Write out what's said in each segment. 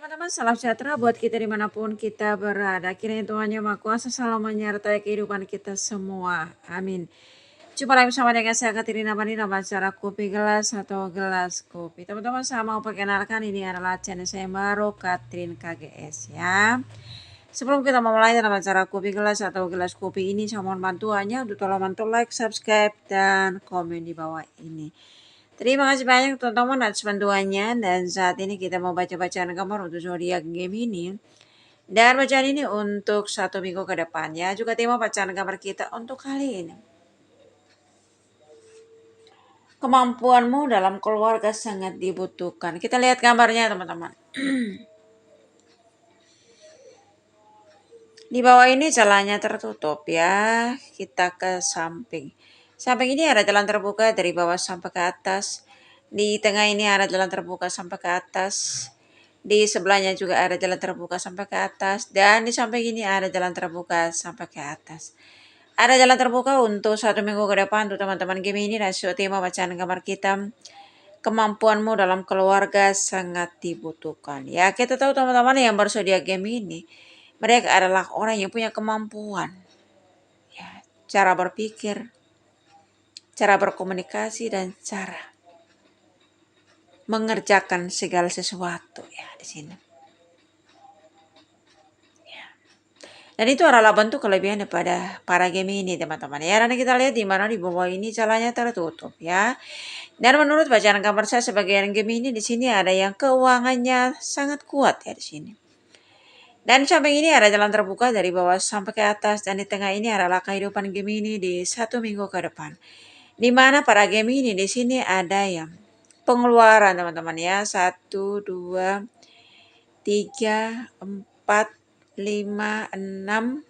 Teman-teman, salam sejahtera buat kita dimanapun kita berada. Kiranya Tuhan Yang Maha Kuasa selalu menyertai kehidupan kita semua. Amin. Jumpa lagi bersama dengan saya Katrina Manina, acara kopi gelas atau gelas kopi. Teman-teman, saya mau perkenalkan ini adalah channel saya yang baru, Katrin KGS ya. Sebelum kita memulai dalam acara kopi gelas atau gelas kopi ini, saya mohon bantuannya untuk tolong bantu like, subscribe, dan komen di bawah ini. Terima kasih banyak teman-teman atas bantuannya, dan saat ini kita mau baca bacaan gambar untuk zodiak Gemini. Dan bacaan ini untuk 1 minggu ke depannya. Juga tema bacaan gambar kita untuk kali ini. Kemampuanmu dalam keluarga sangat dibutuhkan. Kita lihat gambarnya teman-teman. Di bawah ini jalannya tertutup ya. Kita ke samping. Samping ini ada jalan terbuka dari bawah sampai ke atas. Di tengah ini ada jalan terbuka sampai ke atas. Di sebelahnya juga ada jalan terbuka sampai ke atas. Dan di samping ini ada jalan terbuka sampai ke atas. Ada jalan terbuka untuk 1 minggu ke depan untuk teman-teman Gemini. Rasio tema bacaan gambar kita. Kemampuanmu dalam keluarga sangat dibutuhkan. Ya, kita tahu teman-teman yang bersedia Gemini. Mereka adalah orang yang punya kemampuan. Ya, cara berpikir, cara berkomunikasi, dan cara mengerjakan segala sesuatu ya di sini. Ya. Dan itu adalah bentuk kelebihan daripada para Gemini teman-teman. Ya, nanti kita lihat di mana di bawah ini jalannya tertutup ya. Dan menurut bacaan gambar saya sebagai Gemini di sini ada yang keuangannya sangat kuat ya di sini. Dan samping ini ada jalan terbuka dari bawah sampai ke atas, dan di tengah ini adalah kehidupan Gemini di 1 minggu ke depan. Di mana para Gemini di sini ada yang pengeluaran teman-teman ya. 1, 2, 3, 4, 5, 6.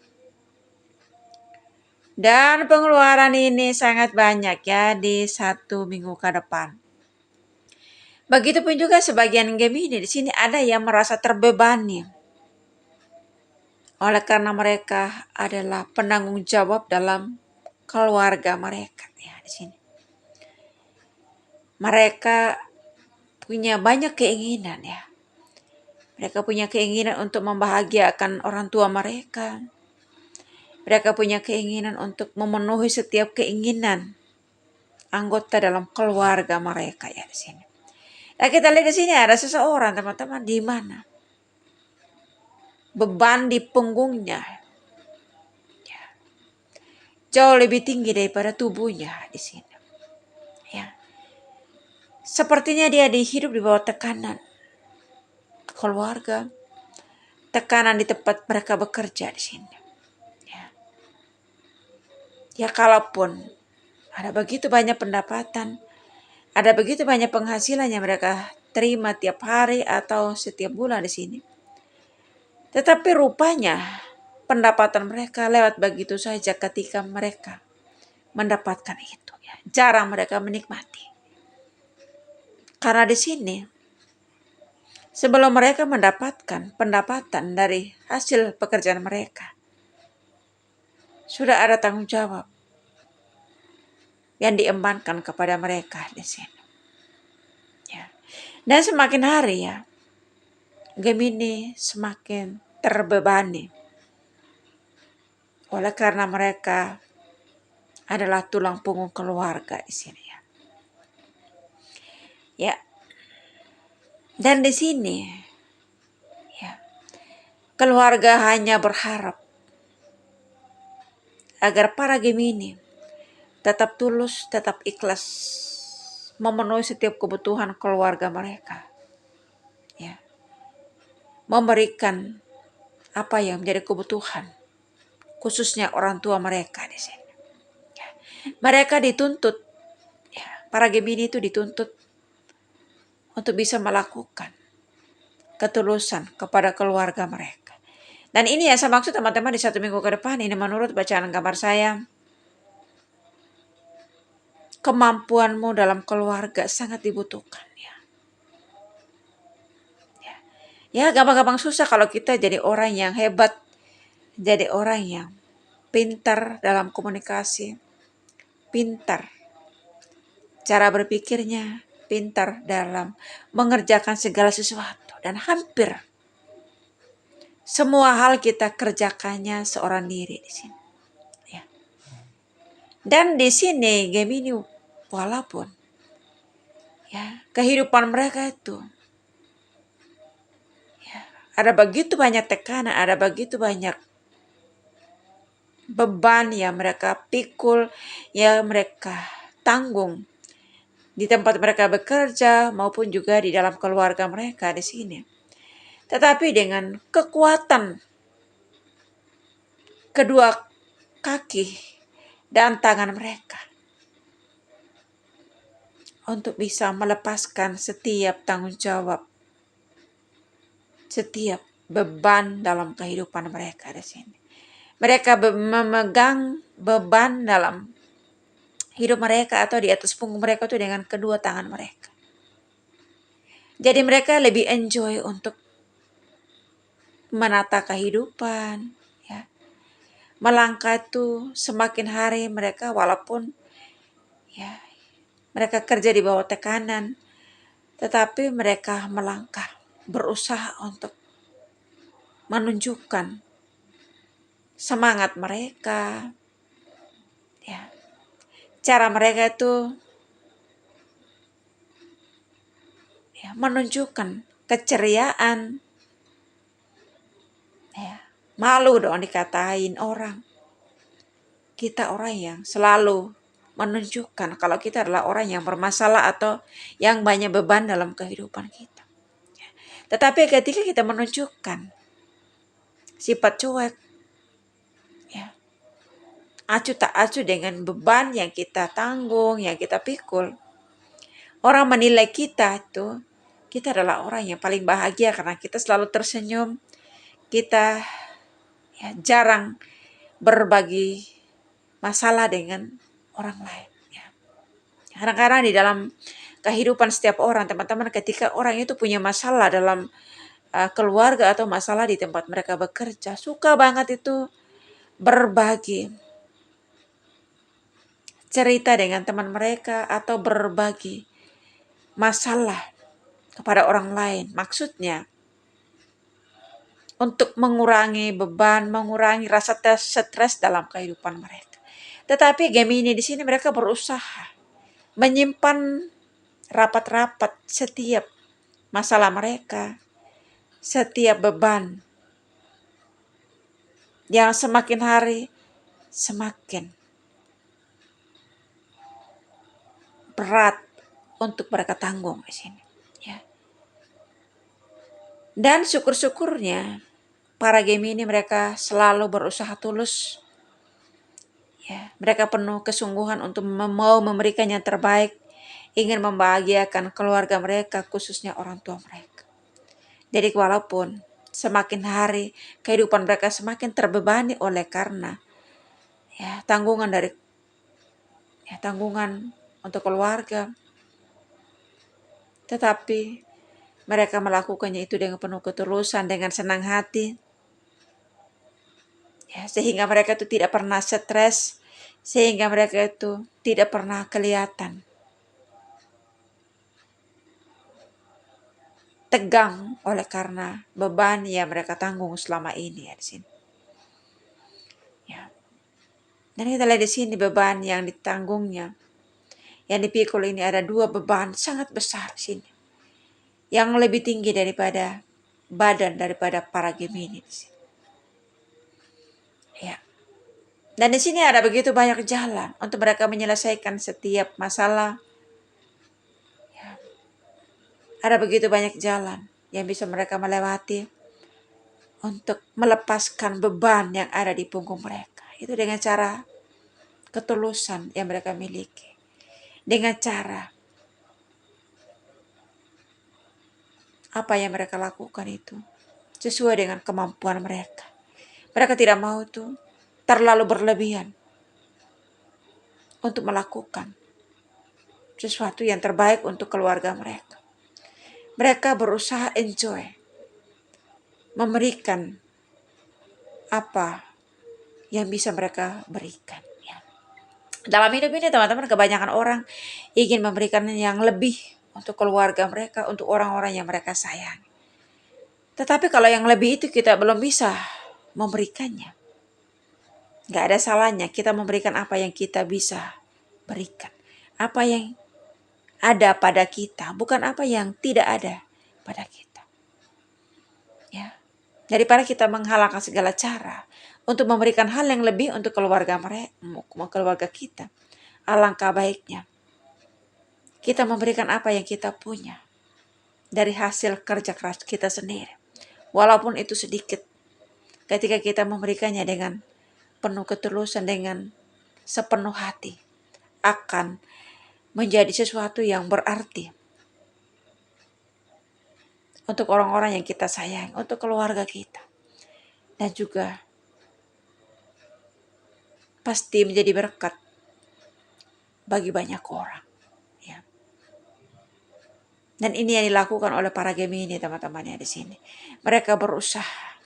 Dan pengeluaran ini sangat banyak ya di 1 minggu ke depan. Begitupun juga sebagian Gemini di sini ada yang merasa terbebani. Oleh karena mereka adalah penanggung jawab dalam keluarga mereka ya di sini. Mereka punya banyak keinginan ya. Mereka punya keinginan untuk membahagiakan orang tua mereka. Mereka punya keinginan untuk memenuhi setiap keinginan anggota dalam keluarga mereka ya di sini. Nah, kita lihat di sini ada seseorang teman-teman di mana beban di punggungnya ya, jauh lebih tinggi daripada tubuhnya di sini. Ya. Sepertinya dia hidup di bawah tekanan keluarga, tekanan di tempat mereka bekerja di sini. Ya kalaupun ada begitu banyak pendapatan, ada begitu banyak penghasilan yang mereka terima tiap hari atau setiap bulan di sini. Tetapi rupanya pendapatan mereka lewat begitu saja ketika mereka mendapatkan itu. Ya. Jarang mereka menikmati. Karena di sini sebelum mereka mendapatkan pendapatan dari hasil pekerjaan mereka, sudah ada tanggung jawab yang diembankan kepada mereka di sini. Ya. Dan semakin hari ya, Gemini semakin terbebani. Oleh karena mereka adalah tulang punggung keluarga di sini ya. Ya. Dan di sini ya, keluarga hanya berharap agar para Gemini tetap tulus, tetap ikhlas memenuhi setiap kebutuhan keluarga mereka. Ya. Memberikan apa yang menjadi kebutuhan, khususnya orang tua mereka di sini. Ya. Mereka dituntut, ya, para Gemini itu dituntut untuk bisa melakukan ketulusan kepada keluarga mereka. Dan ini ya saya maksud teman-teman di 1 minggu ke depan ini menurut bacaan gambar saya. Kemampuanmu dalam keluarga sangat dibutuhkan ya. Ya gampang-gampang susah kalau kita jadi orang yang hebat, jadi orang yang pintar dalam komunikasi, pintar cara berpikirnya, pintar dalam mengerjakan segala sesuatu, dan hampir Semua hal kita kerjakannya seorang diri di sini. Ya. Dan di sini Gemini walaupun ya kehidupan mereka itu ya, ada begitu banyak tekanan, ada begitu banyak beban yang mereka pikul, yang mereka tanggung di tempat mereka bekerja maupun juga di dalam keluarga mereka di sini. Tetapi dengan kekuatan kedua kaki dan tangan mereka untuk bisa melepaskan setiap tanggung jawab, setiap beban dalam kehidupan mereka di sini. Mereka memegang beban dalam hidup mereka atau di atas punggung mereka itu dengan kedua tangan mereka. Jadi mereka lebih enjoy untuk menata kehidupan, ya. Melangkah itu semakin hari mereka walaupun ya mereka kerja di bawah tekanan, tetapi mereka melangkah, berusaha untuk menunjukkan semangat mereka, ya. Cara mereka itu ya, menunjukkan keceriaan, ya. Malu dong dikatain orang. Kita orang yang selalu menunjukkan kalau kita adalah orang yang bermasalah atau yang banyak beban dalam kehidupan kita. Tetapi ketika kita menunjukkan sifat cuek, ya, acuh tak acuh dengan beban yang kita tanggung, yang kita pikul, orang menilai kita itu, kita adalah orang yang paling bahagia karena kita selalu tersenyum, kita ya, jarang berbagi masalah dengan orang lain. Ya. Kadang-kadang di dalam kehidupan setiap orang, teman-teman, ketika orang itu punya masalah dalam keluarga atau masalah di tempat mereka bekerja, suka banget itu berbagi cerita dengan teman mereka atau berbagi masalah kepada orang lain. Maksudnya untuk mengurangi beban, mengurangi rasa stres dalam kehidupan mereka. Tetapi Gemini di sini mereka berusaha menyimpan rapat-rapat setiap masalah mereka, setiap beban yang semakin hari semakin berat untuk mereka tanggung di sini. Ya. Dan syukur-syukurnya para Gemini mereka selalu berusaha tulus. Ya, mereka penuh kesungguhan untuk mau memberikan yang terbaik, ingin membahagiakan keluarga mereka, khususnya orang tua mereka. Jadi walaupun semakin hari kehidupan mereka semakin terbebani oleh karena ya tanggungan untuk keluarga, tetapi mereka melakukannya itu dengan penuh ketulusan, dengan senang hati, ya, sehingga mereka itu tidak pernah stres, sehingga mereka itu tidak pernah kelihatan tegang oleh karena beban yang mereka tanggung selama ini ya di sini. Ya. Dan kita lihat di sini beban yang ditanggungnya, yang dipikul ini ada 2 beban sangat besar di sini, yang lebih tinggi daripada badan daripada para Gemini di sini. Ya. Dan di sini ada begitu banyak jalan untuk mereka menyelesaikan setiap masalah. Ya. Ada begitu banyak jalan yang bisa mereka melewati untuk melepaskan beban yang ada di punggung mereka. Itu dengan cara ketulusan yang mereka miliki. Dengan cara apa yang mereka lakukan itu sesuai dengan kemampuan mereka. Mereka tidak mau itu terlalu berlebihan untuk melakukan sesuatu yang terbaik untuk keluarga mereka. Mereka berusaha enjoy, memberikan apa yang bisa mereka berikan. Ya. Dalam hidup ini teman-teman, kebanyakan orang ingin memberikan yang lebih untuk keluarga mereka, untuk orang-orang yang mereka sayangi. Tetapi kalau yang lebih itu kita belum bisa memberikannya. Gak ada salahnya kita memberikan apa yang kita bisa berikan. Apa yang ada pada kita, bukan apa yang tidak ada pada kita. Ya. Daripada kita menghalalkan segala cara untuk memberikan hal yang lebih untuk keluarga keluarga kita. Alangkah baiknya kita memberikan apa yang kita punya dari hasil kerja keras kita sendiri. Walaupun itu sedikit, ketika kita memberikannya dengan penuh ketulusan, dengan sepenuh hati, akan menjadi sesuatu yang berarti untuk orang-orang yang kita sayang, untuk keluarga kita. Dan juga pasti menjadi berkat bagi banyak orang. Ya. Dan ini yang dilakukan oleh para Gemini, teman-teman yang di sini. Mereka berusaha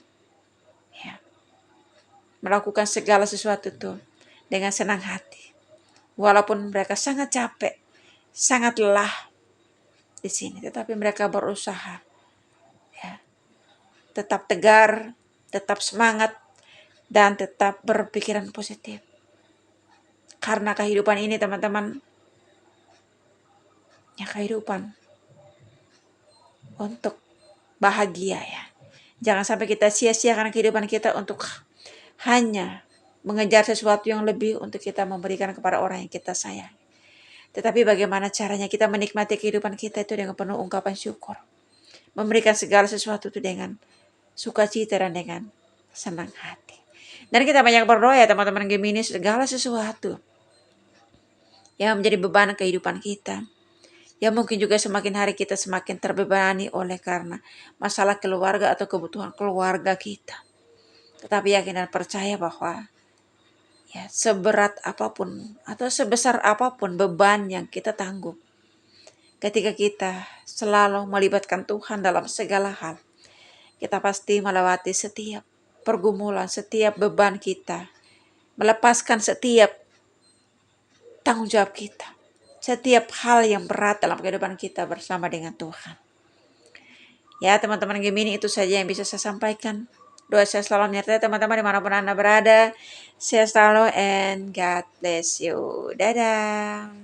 ya, melakukan segala sesuatu itu dengan senang hati. Walaupun mereka sangat capek, sangat lelah di sini, tetapi mereka berusaha ya, tetap tegar, tetap semangat, dan tetap berpikiran positif. Karena kehidupan ini, teman-teman, ya kehidupan untuk bahagia ya. Jangan sampai kita sia-siakan kehidupan kita untuk hanya mengejar sesuatu yang lebih untuk kita memberikan kepada orang yang kita sayang. Tetapi bagaimana caranya kita menikmati kehidupan kita itu dengan penuh ungkapan syukur. Memberikan segala sesuatu itu dengan sukacita dan dengan senang hati. Dan kita banyak berdoa ya teman-teman Gemini, segala sesuatu yang menjadi beban kehidupan kita. Ya mungkin juga semakin hari kita semakin terbebani oleh karena masalah keluarga atau kebutuhan keluarga kita. Tetapi yakin dan percaya bahwa ya seberat apapun atau sebesar apapun beban yang kita tanggung, ketika kita selalu melibatkan Tuhan dalam segala hal, kita pasti melewati setiap pergumulan, setiap beban kita, melepaskan setiap tanggung jawab kita, setiap hal yang berat dalam kehidupan kita bersama dengan Tuhan. Ya teman-teman Gemini, itu saja yang bisa saya sampaikan. Doa saya selalu menyertai teman-teman dimanapun Anda berada. Saya selalu and God bless you. Dadah.